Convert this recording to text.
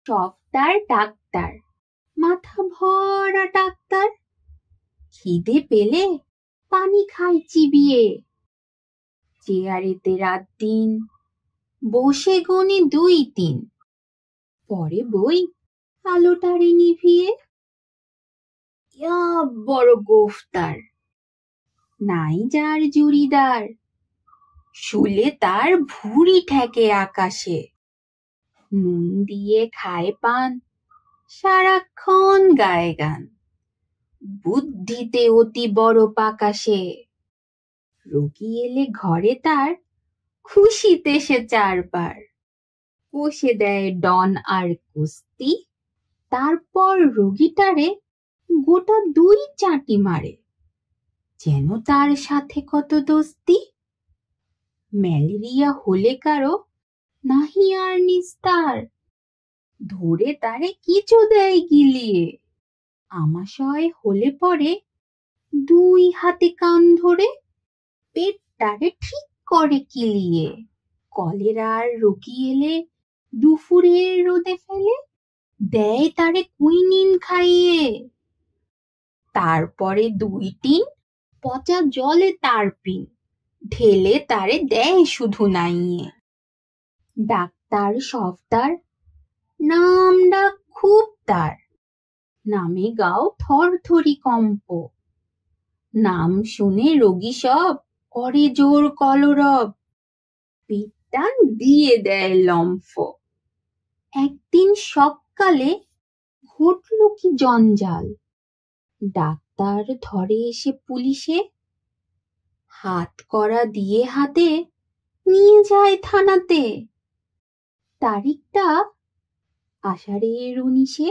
Softer doctor, মাথা ভরা doctor, খিদে পেলে পানি খায় চিবিয়ে। চেয়ারেতে রাত দিন বসে গুনে 2-3, পরে বই আলোটারে নিভিয়ে। ইয়া বড় গোফতার, নাই যার জুড়িদার, শুলে তার ভুঁড়ি ঠেকে আকাশে। নুন দিয়ে খায় পান, সারাক্ষণ গায়ে গান, বুদ্ধিতে অতি বড় পাকাশে। রোগী এলে ঘরে তার খুশিতে সে 4 বার কষে দেয় ডন আর কুস্তি, তারপর রোগীটারে গোটা 2 চাটি মারে, যেন তার সাথে কত দোস্তি। ম্যালেরিয়া হলে কারো নাহি আর নিস্তার, ধরে তারে কিছু দেয় গিলিয়ে। আমাশয় হলে পরে 2 হাতে কান ধরে পেটটারে ঠিক করে কিলিয়ে। কলেরার রোগী এলে দুপুরের রোদে ফেলে দেয় তারে কুইনিন খাইয়ে। তারপরে 2 টিন পচা জলে তার পিন ঢেলে তারে দেয় শুধু নাইয়ে। ডাক্তার সফটার, নাম ডাক খুব তার, নামে গাও থরথরি কম্প। নাম শুনে রোগী সব করে জোর কলরব, পিঠটান দিয়ে দেয় লম্ফ। একদিন সকালে ঘটল কি জঞ্জাল, ডাক্তার ধরে এসে পুলিশে, হাত করা দিয়ে হাতে নিয়ে যায় থানাতে। তারিখটা আষাঢ়ের 19-এ।